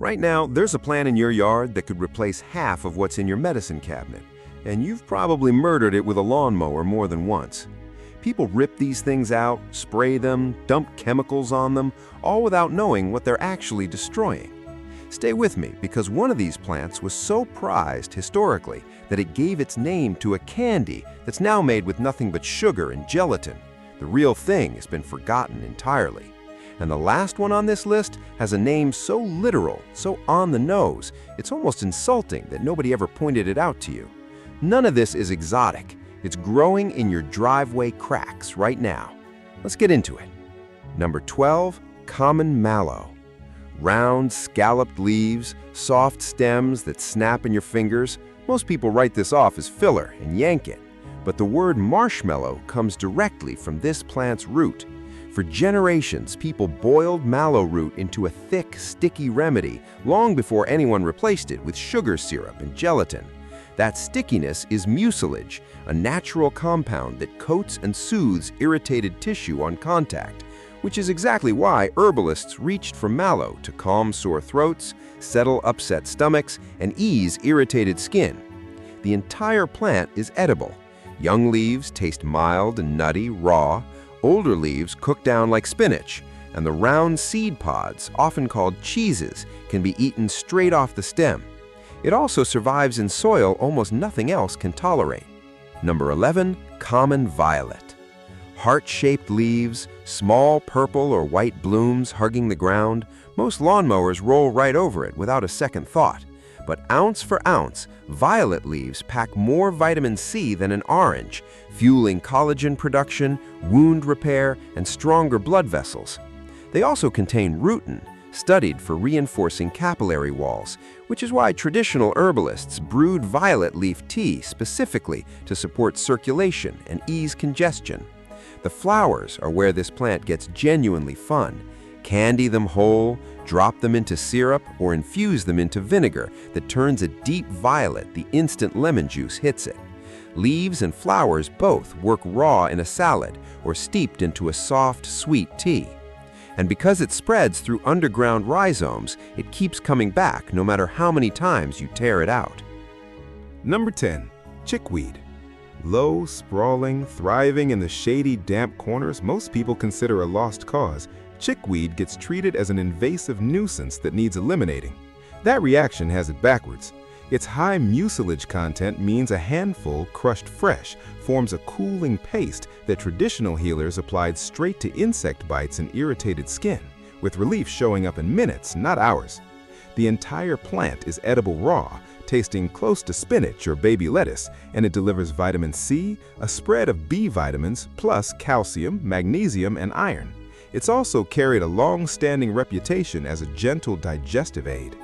Right now, there's a plant in your yard that could replace half of what's in your medicine cabinet, and you've probably murdered it with a lawnmower more than once. People rip these things out, spray them, dump chemicals on them, all without knowing what they're actually destroying. Stay with me, because one of these plants was so prized historically that it gave its name to a candy that's now made with nothing but sugar and gelatin. The real thing has been forgotten entirely. And the last one on this list has a name so literal, so on the nose, it's almost insulting that nobody ever pointed it out to you. None of this is exotic. It's growing in your driveway cracks right now. Let's get into it. Number 12, common mallow. Round, scalloped leaves, soft stems that snap in your fingers. Most people write this off as filler and yank it. But the word marshmallow comes directly from this plant's root. For generations, people boiled mallow root into a thick, sticky remedy long before anyone replaced it with sugar syrup and gelatin. That stickiness is mucilage, a natural compound that coats and soothes irritated tissue on contact, which is exactly why herbalists reached for mallow to calm sore throats, settle upset stomachs, and ease irritated skin. The entire plant is edible. Young leaves taste mild and nutty, raw. Older leaves cook down like spinach, and the round seed pods, often called cheeses, can be eaten straight off the stem. It also survives in soil almost nothing else can tolerate. Number 11, common violet. Heart-shaped leaves, small purple or white blooms hugging the ground. Most lawnmowers roll right over it without a second thought. But ounce for ounce, violet leaves pack more vitamin C than an orange, fueling collagen production, wound repair, and stronger blood vessels. They also contain rutin, studied for reinforcing capillary walls, which is why traditional herbalists brewed violet leaf tea specifically to support circulation and ease congestion. The flowers are where this plant gets genuinely fun. Candy them whole, drop them into syrup, or infuse them into vinegar that turns a deep violet the instant lemon juice hits it. Leaves and flowers both work raw in a salad or steeped into a soft, sweet tea. And because it spreads through underground rhizomes, it keeps coming back no matter how many times you tear it out. Number 10, chickweed. Low, sprawling, thriving in the shady, damp corners most people consider a lost cause, chickweed gets treated as an invasive nuisance that needs eliminating. That reaction has it backwards. Its high mucilage content means a handful crushed fresh forms a cooling paste that traditional healers applied straight to insect bites and irritated skin, with relief showing up in minutes, not hours. The entire plant is edible raw, tasting close to spinach or baby lettuce, and it delivers vitamin C, a spread of B vitamins, plus calcium, magnesium, and iron. It's also carried a long-standing reputation as a gentle digestive aid.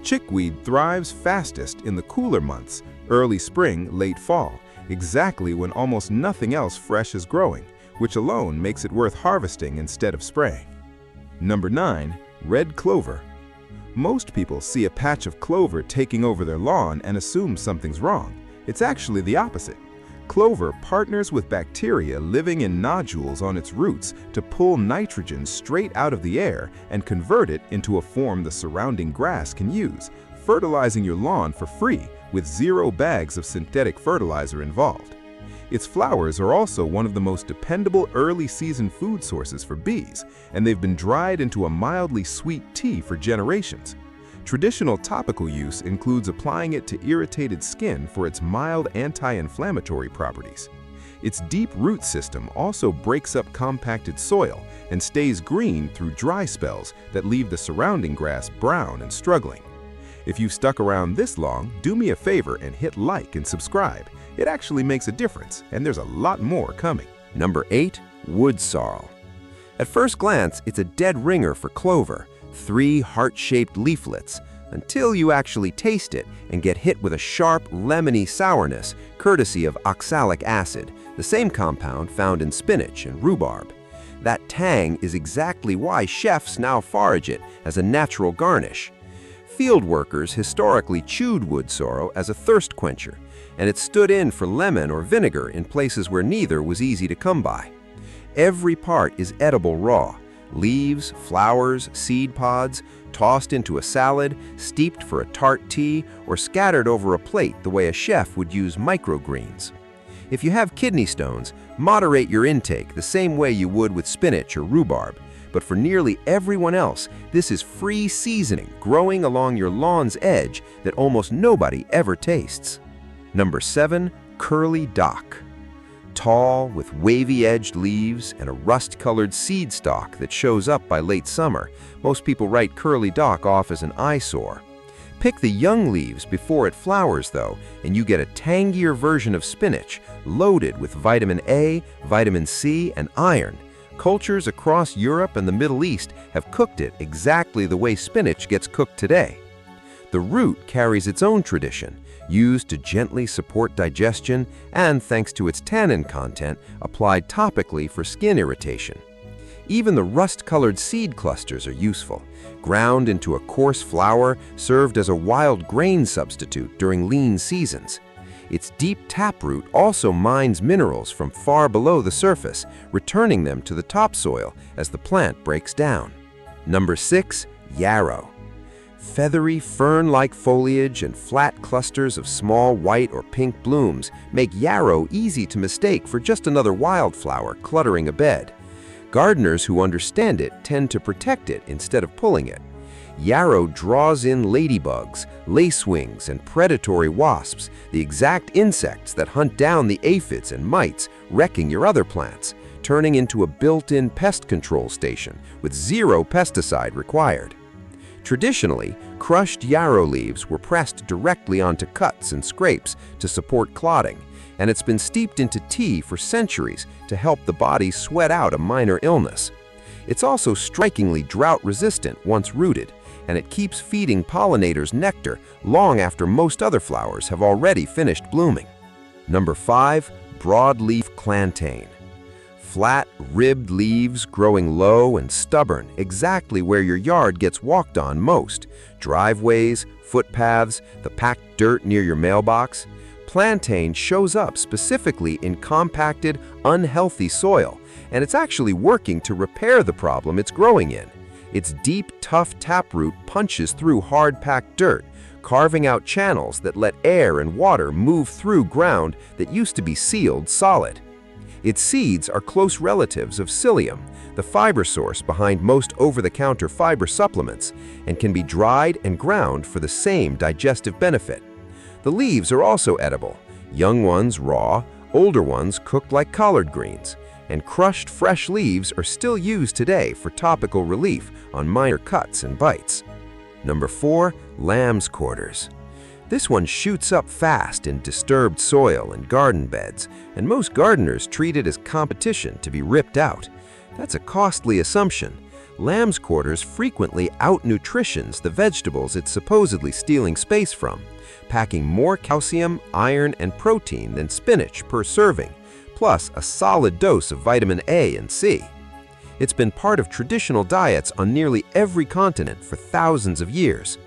Chickweed thrives fastest in the cooler months, early spring, late fall, exactly when almost nothing else fresh is growing, which alone makes it worth harvesting instead of spraying. Number 9, red clover. Most people see a patch of clover taking over their lawn and assume something's wrong. It's actually the opposite. Clover partners with bacteria living in nodules on its roots to pull nitrogen straight out of the air and convert it into a form the surrounding grass can use, fertilizing your lawn for free with 0 bags of synthetic fertilizer involved. Its flowers are also one of the most dependable early-season food sources for bees, and they've been dried into a mildly sweet tea for generations. Traditional topical use includes applying it to irritated skin for its mild anti-inflammatory properties. Its deep root system also breaks up compacted soil and stays green through dry spells that leave the surrounding grass brown and struggling. If you've stuck around this long, do me a favor and hit like and subscribe. It actually makes a difference, and there's a lot more coming. Number 8, wood sorrel. At first glance, it's a dead ringer for clover. 3 heart-shaped leaflets, until you actually taste it and get hit with a sharp, lemony sourness courtesy of oxalic acid, the same compound found in spinach and rhubarb. That tang is exactly why chefs now forage it as a natural garnish. Field workers historically chewed wood sorrel as a thirst quencher, and it stood in for lemon or vinegar in places where neither was easy to come by. Every part is edible raw. Leaves, flowers, seed pods, tossed into a salad, steeped for a tart tea, or scattered over a plate the way a chef would use microgreens. If you have kidney stones, moderate your intake the same way you would with spinach or rhubarb. But for nearly everyone else, this is free seasoning growing along your lawn's edge that almost nobody ever tastes. Number 7. Curly dock. Tall, with wavy-edged leaves and a rust-colored seed stalk that shows up by late summer, most people write curly dock off as an eyesore. Pick the young leaves before it flowers, though, and you get a tangier version of spinach, loaded with vitamin A, vitamin C, and iron. Cultures across Europe and the Middle East have cooked it exactly the way spinach gets cooked today. The root carries its own tradition, used to gently support digestion and, thanks to its tannin content, applied topically for skin irritation. Even the rust-colored seed clusters are useful, ground into a coarse flour served as a wild grain substitute during lean seasons. Its deep taproot also mines minerals from far below the surface, returning them to the topsoil as the plant breaks down. Number 6. Yarrow. Feathery, fern-like foliage and flat clusters of small white or pink blooms make yarrow easy to mistake for just another wildflower cluttering a bed. Gardeners who understand it tend to protect it instead of pulling it. Yarrow draws in ladybugs, lacewings, and predatory wasps, the exact insects that hunt down the aphids and mites, wrecking your other plants, turning into a built-in pest control station with zero pesticide required. Traditionally, crushed yarrow leaves were pressed directly onto cuts and scrapes to support clotting, and it's been steeped into tea for centuries to help the body sweat out a minor illness. It's also strikingly drought-resistant once rooted, and it keeps feeding pollinators nectar long after most other flowers have already finished blooming. Number 5. Broadleaf plantain. Flat, ribbed leaves growing low and stubborn, exactly where your yard gets walked on most. Driveways, footpaths, the packed dirt near your mailbox. Plantain shows up specifically in compacted, unhealthy soil, and it's actually working to repair the problem it's growing in. Its deep, tough taproot punches through hard-packed dirt, carving out channels that let air and water move through ground that used to be sealed solid. Its seeds are close relatives of psyllium, the fiber source behind most over-the-counter fiber supplements, and can be dried and ground for the same digestive benefit. The leaves are also edible, young ones raw, older ones cooked like collard greens, and crushed fresh leaves are still used today for topical relief on minor cuts and bites. Number 4. Lamb's quarters. This one shoots up fast in disturbed soil and garden beds, and most gardeners treat it as competition to be ripped out. That's a costly assumption. Lamb's quarters frequently out-nutritions the vegetables it's supposedly stealing space from, packing more calcium, iron, and protein than spinach per serving, plus a solid dose of vitamin A and C. It's been part of traditional diets on nearly every continent for thousands of years.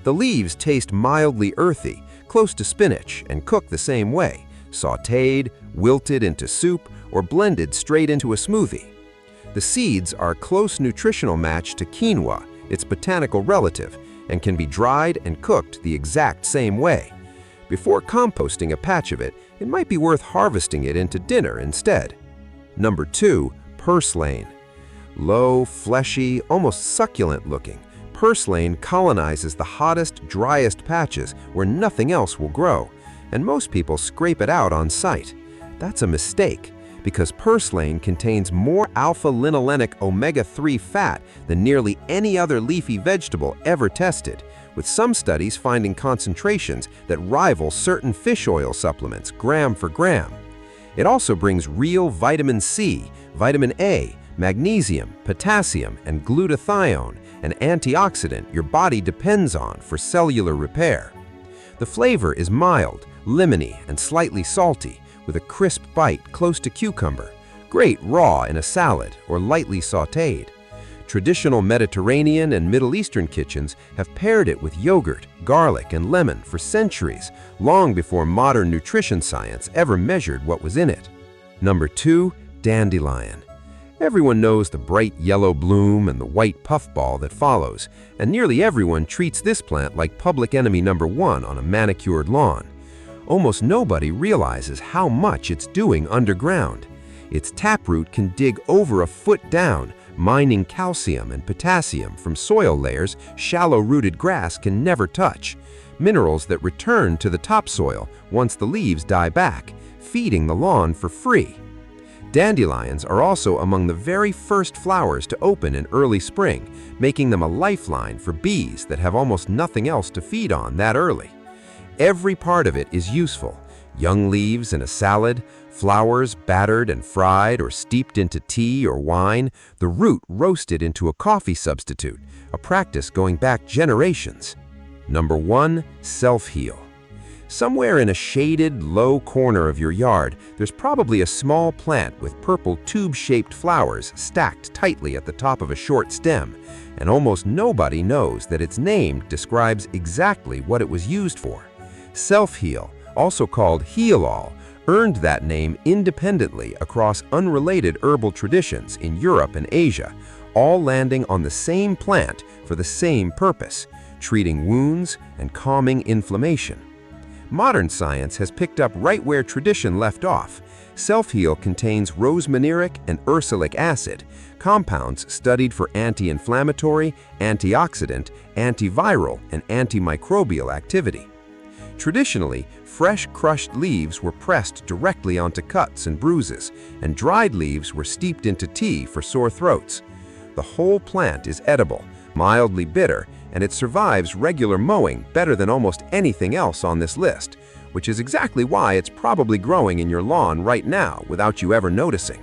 The leaves taste mildly earthy, close to spinach, and cook the same way, sautéed, wilted into soup, or blended straight into a smoothie. The seeds are a close nutritional match to quinoa, its botanical relative, and can be dried and cooked the exact same way. Before composting a patch of it, it might be worth harvesting it into dinner instead. Number 2. Purslane. Low, fleshy, almost succulent looking, purslane colonizes the hottest, driest patches where nothing else will grow, and most people scrape it out on site. That's a mistake, because purslane contains more alpha-linolenic omega-3 fat than nearly any other leafy vegetable ever tested, with some studies finding concentrations that rival certain fish oil supplements gram for gram. It also brings real vitamin C, vitamin A, magnesium, potassium, and glutathione, an antioxidant your body depends on for cellular repair. The flavor is mild, lemony, and slightly salty, with a crisp bite close to cucumber, great raw in a salad or lightly sautéed. Traditional Mediterranean and Middle Eastern kitchens have paired it with yogurt, garlic, and lemon for centuries, long before modern nutrition science ever measured what was in it. Number 2. Dandelion. Everyone knows the bright yellow bloom and the white puffball that follows, and nearly everyone treats this plant like public enemy number one on a manicured lawn. Almost nobody realizes how much it's doing underground. Its taproot can dig over a foot down, mining calcium and potassium from soil layers shallow-rooted grass can never touch, minerals that return to the topsoil once the leaves die back, feeding the lawn for free. Dandelions are also among the very first flowers to open in early spring, making them a lifeline for bees that have almost nothing else to feed on that early. Every part of it is useful. Young leaves in a salad, flowers battered and fried or steeped into tea or wine, the root roasted into a coffee substitute, a practice going back generations. Number 1. Self-heal. Somewhere in a shaded, low corner of your yard, there's probably a small plant with purple tube-shaped flowers stacked tightly at the top of a short stem, and almost nobody knows that its name describes exactly what it was used for. Self-heal, also called heal-all, earned that name independently across unrelated herbal traditions in Europe and Asia, all landing on the same plant for the same purpose, treating wounds and calming inflammation. Modern science has picked up right where tradition left off. Self-heal contains rosmarinic and ursolic acid, compounds studied for anti-inflammatory, antioxidant, antiviral, and antimicrobial activity. Traditionally, fresh crushed leaves were pressed directly onto cuts and bruises, and dried leaves were steeped into tea for sore throats. The whole plant is edible, mildly bitter, and it survives regular mowing better than almost anything else on this list, which is exactly why it's probably growing in your lawn right now without you ever noticing.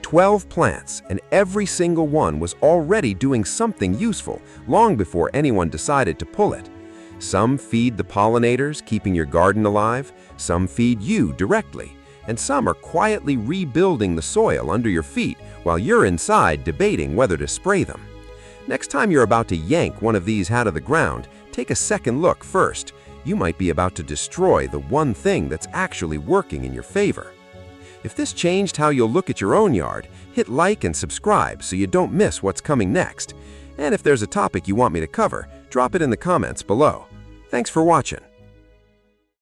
12 plants, and every single one was already doing something useful long before anyone decided to pull it. Some feed the pollinators, keeping your garden alive, some feed you directly, and some are quietly rebuilding the soil under your feet while you're inside debating whether to spray them. Next time you're about to yank one of these out of the ground, take a second look first. You might be about to destroy the one thing that's actually working in your favor. If this changed how you'll look at your own yard, hit like and subscribe so you don't miss what's coming next. And if there's a topic you want me to cover, drop it in the comments below. Thanks for watching.